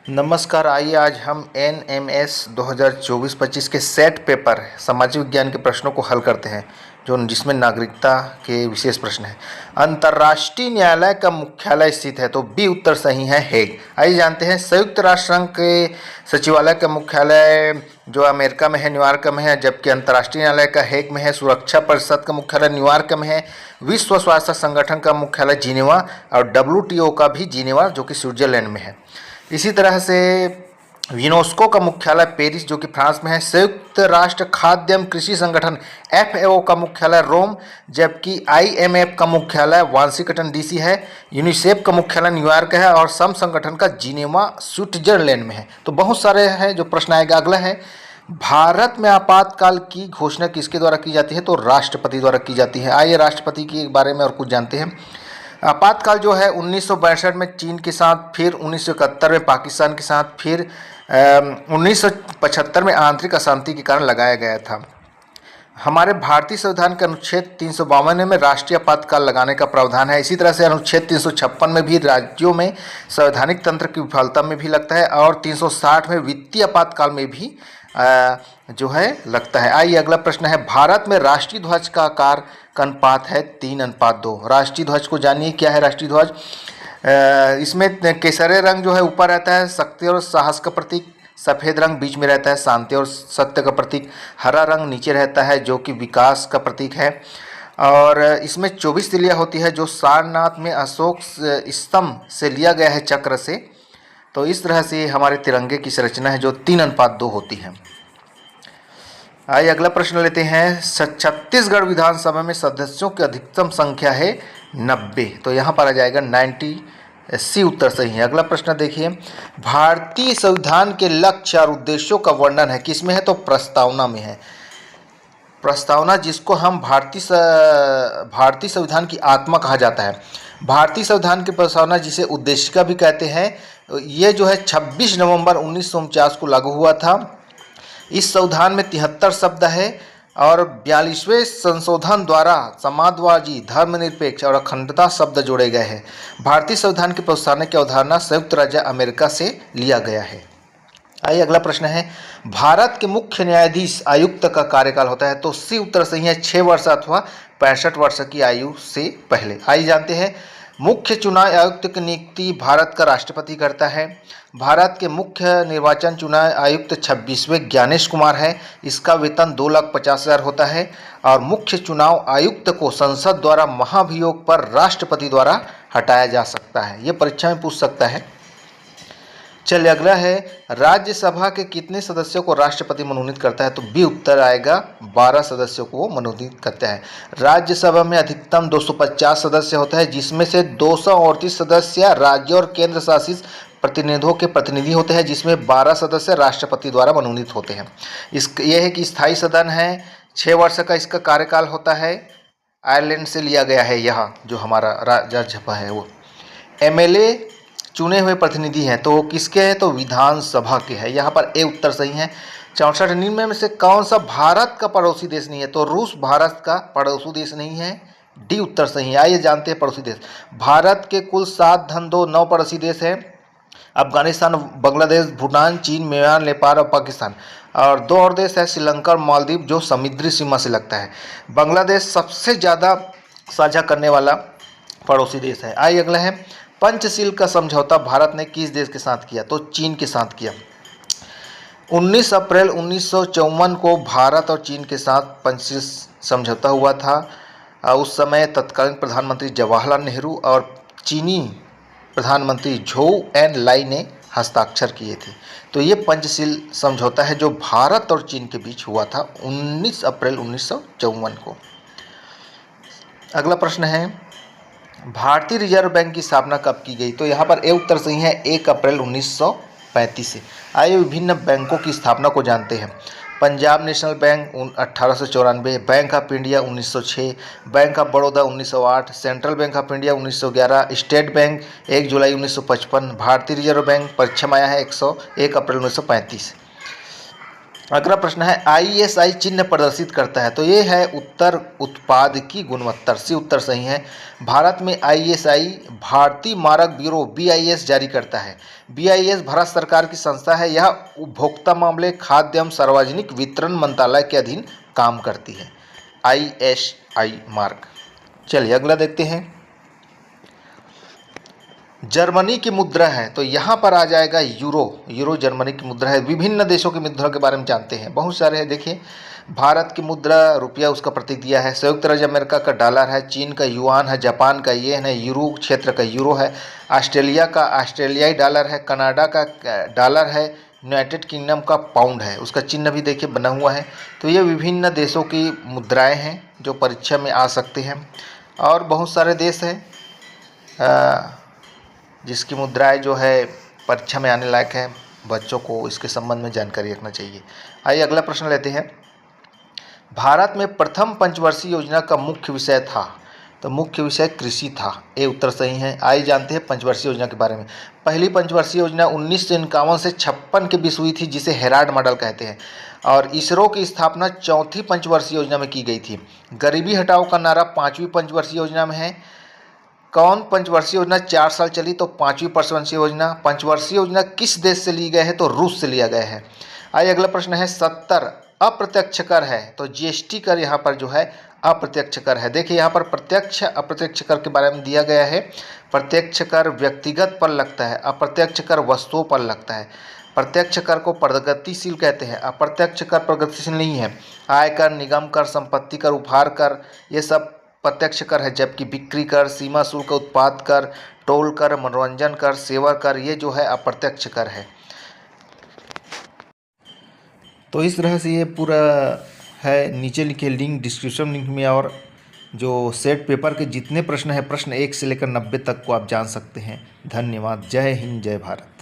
नमस्कार। आइए आज हम NMS 2024-25 के सेट पेपर सामाजिक विज्ञान के प्रश्नों को हल करते हैं जिसमें नागरिकता के विशेष प्रश्न हैं। अंतर्राष्ट्रीय न्यायालय का मुख्यालय स्थित है, तो बी उत्तर सही है, हेग। आइए जानते हैं संयुक्त राष्ट्र संघ के सचिवालय का मुख्यालय जो अमेरिका में है, न्यूयॉर्क में है, जबकि अंतर्राष्ट्रीय न्यायालय का हेग में है। सुरक्षा परिषद का मुख्यालय न्यूयॉर्क में है। विश्व स्वास्थ्य संगठन का मुख्यालय जिनेवा और WTO का भी जिनेवा जो कि स्विट्जरलैंड में है। इसी तरह से यूनेस्को का मुख्यालय पेरिस जो कि फ्रांस में है। संयुक्त राष्ट्र खाद्य एवं कृषि संगठन FAO का मुख्यालय रोम, जबकि IMF का मुख्यालय वाशिंगटन DC है। यूनिसेफ का मुख्यालय न्यूयॉर्क है और सम संगठन का जिनेवा स्विट्जरलैंड में है। तो बहुत सारे हैं जो प्रश्न आएगा। अगला है, भारत में आपातकाल की घोषणा किसके द्वारा की जाती है? तो राष्ट्रपति द्वारा की जाती है। आइए राष्ट्रपति के बारे में और कुछ जानते हैं। आपातकाल जो है 1962 में चीन के साथ, फिर 1971 में पाकिस्तान के साथ, फिर 1975 में आंतरिक अशांति के कारण लगाया गया था। हमारे भारतीय संविधान के अनुच्छेद 352 में राष्ट्रीय आपातकाल लगाने का प्रावधान है। इसी तरह से अनुच्छेद 356 में भी राज्यों में संवैधानिक तंत्र की विफलता में भी लगता है, और 360 में वित्तीय आपातकाल में भी जो है लगता है। आइए अगला प्रश्न है, भारत में राष्ट्रीय ध्वज का आकार का अनुपात है 3:2। राष्ट्रीय ध्वज को जानिए, क्या है राष्ट्रीय ध्वज? इसमें केसरिया रंग जो है ऊपर रहता है, शक्ति और साहस का प्रतीक। सफ़ेद रंग बीच में रहता है, शांति और सत्य का प्रतीक। हरा रंग नीचे रहता है जो कि विकास का प्रतीक है। और इसमें 24 तिलियाँ होती है जो सारनाथ में अशोक स्तंभ से लिया गया है, चक्र से। तो इस तरह से हमारे तिरंगे की संरचना है जो 3:2 होती है। आइए अगला प्रश्न लेते हैं। छत्तीसगढ़ विधानसभा में सदस्यों की अधिकतम संख्या है 90, तो यहाँ पर आ जाएगा 90, सी उत्तर सही है। अगला प्रश्न देखिए, भारतीय संविधान के लक्ष्य और उद्देश्यों का वर्णन है किसमें है? तो प्रस्तावना में है। प्रस्तावना जिसको हम भारतीय संविधान की आत्मा कहा जाता है। भारतीय संविधान की प्रस्तावना जिसे उद्देशिका भी कहते हैं, ये जो है 26 नवंबर 1949 को लागू हुआ था। इस संविधान में 73 शब्द है और 42वें संशोधन द्वारा समाजवादी, धर्मनिरपेक्ष और अखंडता शब्द जोड़े गए हैं। भारतीय संविधान की प्रस्तावना की अवधारणा संयुक्त राज्य अमेरिका से लिया गया है। आइए अगला प्रश्न है, भारत के मुख्य न्यायाधीश आयुक्त का कार्यकाल होता है? तो सी उत्तर सही है, 6 वर्ष अथवा 65 वर्ष की आयु से पहले। आइए जानते हैं, मुख्य चुनाव आयुक्त की नियुक्ति भारत का राष्ट्रपति करता है। भारत के मुख्य निर्वाचन चुनाव आयुक्त 26वें ज्ञानेश कुमार है। इसका वेतन 2,50,000 होता है। और मुख्य चुनाव आयुक्त को संसद द्वारा महाभियोग पर राष्ट्रपति द्वारा हटाया जा सकता है। ये परीक्षा में पूछ सकता है। चलिए अगला है, राज्यसभा के कितने सदस्यों को राष्ट्रपति मनोनीत करता है? तो बी उत्तर आएगा, 12 सदस्यों को वो मनोनीत करता है। राज्यसभा में अधिकतम 250 सदस्य होता है, जिसमें से 238 सदस्य राज्य और केंद्र शासित प्रतिनिधियों के प्रतिनिधि होते हैं, जिसमें 12 सदस्य राष्ट्रपति द्वारा मनोनीत होते हैं। यह है कि स्थायी सदन है, 6 वर्ष का इसका कार्यकाल होता है। आयरलैंड से लिया गया है यहाँ जो हमारा राज्यसभा है वो। MLA चुने हुए प्रतिनिधि हैं, तो किसके हैं? तो विधानसभा के हैं। यहाँ पर ए उत्तर सही है। 64 निम्न में से कौन सा भारत का पड़ोसी देश नहीं है? तो रूस भारत का पड़ोसी देश नहीं है, डी उत्तर सही है। आइए जानते हैं पड़ोसी देश। भारत के कुल 7-2-9 पड़ोसी देश हैं, अफगानिस्तान, बांग्लादेश, भूटान, चीन, म्यांमार, नेपाल और पाकिस्तान। और 2 और देश है, श्रीलंका और मालदीव, जो समुद्री सीमा से लगता है। बांग्लादेश सबसे ज़्यादा साझा करने वाला पड़ोसी देश है। आइए अगला है, पंचशील का समझौता भारत ने किस देश के साथ किया? तो चीन के साथ किया। 19 अप्रैल 1954 को भारत और चीन के साथ पंचशील समझौता हुआ था। उस समय तत्कालीन प्रधानमंत्री जवाहरलाल नेहरू और चीनी प्रधानमंत्री झोउ एन लाई ने हस्ताक्षर किए थे। तो ये पंचशील समझौता है जो भारत और चीन के बीच हुआ था 19 अप्रैल 1954 को। अगला प्रश्न है, भारतीय रिजर्व बैंक की स्थापना कब की गई? तो यहाँ पर ए उत्तर सही है, 1 अप्रैल 1935 से। आइए विभिन्न बैंकों की स्थापना को जानते हैं। Punjab national bank 1894, bank of India 1906, bank of Baroda 1908, central bank of India 1911, state bank 1 जुलाई 1955, भारतीय रिजर्व बैंक परीक्षा में आया है 101 अप्रैल 1935। अगला प्रश्न है ISI चिन्ह प्रदर्शित करता है, तो ये है उत्तर उत्पाद की गुणवत्ता। सी उत्तर सही है। भारत में ISI भारतीय मारक ब्यूरो BIS जारी करता है। BIS भारत सरकार की संस्था है। यह उपभोक्ता मामले, खाद्य एवं सार्वजनिक वितरण मंत्रालय के अधीन काम करती है। ISI mark. चलिए अगला देखते हैं। जर्मनी की मुद्रा है, तो यहाँ पर आ जाएगा यूरो। यूरो जर्मनी की मुद्रा है। विभिन्न देशों की मुद्रा के बारे में जानते हैं, बहुत सारे हैं। देखिए, भारत की मुद्रा रुपया उसका प्रतीक दिया है। संयुक्त राज्य अमेरिका का डॉलर है। चीन का युआन है। जापान का येन है। यूरो क्षेत्र का यूरो है। ऑस्ट्रेलिया का ऑस्ट्रेलियाई डॉलर है। कनाडा का डॉलर है। यूनाइटेड किंगडम का पाउंड है। उसका चिन्ह भी देखिए बना हुआ है। तो ये विभिन्न देशों की मुद्राएं हैं जो परीक्षा में आ सकते हैं, और बहुत सारे देश हैं जिसकी मुद्राएं जो है परीक्षा में आने लायक है। बच्चों को इसके संबंध में जानकारी रखना चाहिए। आइए अगला प्रश्न लेते हैं। भारत में प्रथम पंचवर्षीय योजना का मुख्य विषय था, तो मुख्य विषय कृषि था। ये उत्तर सही है। आइए जानते हैं पंचवर्षीय योजना के बारे में। पहली पंचवर्षीय योजना 1951 से 56 के बीच हुई थी, जिसे हेराल्ड मॉडल कहते हैं। और इसरो की स्थापना चौथी पंचवर्षीय योजना में की गई थी। गरीबी हटाओ का नारा 5वीं पंचवर्षीय योजना में है। कौन पंचवर्षीय योजना 4 साल चली, तो 5वीं पंचवर्षीय योजना। पंचवर्षीय योजना किस देश से ली गई है, तो रूस से लिया गया है। आइए अगला प्रश्न है। 70 अप्रत्यक्ष कर है, तो GST कर यहाँ पर जो है अप्रत्यक्ष कर है। देखिए यहाँ पर प्रत्यक्ष अप्रत्यक्ष कर के बारे में दिया गया है। प्रत्यक्ष कर व्यक्तिगत पर लगता है, अप्रत्यक्ष कर वस्तुओं पर लगता है। प्रत्यक्ष कर को प्रगतिशील कहते हैं, अप्रत्यक्ष कर प्रगतिशील नहीं है। आयकर, निगम कर, संपत्ति कर, उपहार कर, ये सब प्रत्यक्ष कर है। जबकि बिक्री कर, सीमा शुल्क, उत्पाद कर, टोल कर, मनोरंजन कर, सेवा कर, ये जो है अप्रत्यक्ष कर है। तो इस तरह से ये पूरा है। नीचे लिखे लिंक डिस्क्रिप्शन लिंक में, और जो सेट पेपर के जितने प्रश्न हैं, प्रश्न 1 से लेकर 90 तक को आप जान सकते हैं। धन्यवाद। जय हिंद, जय भारत।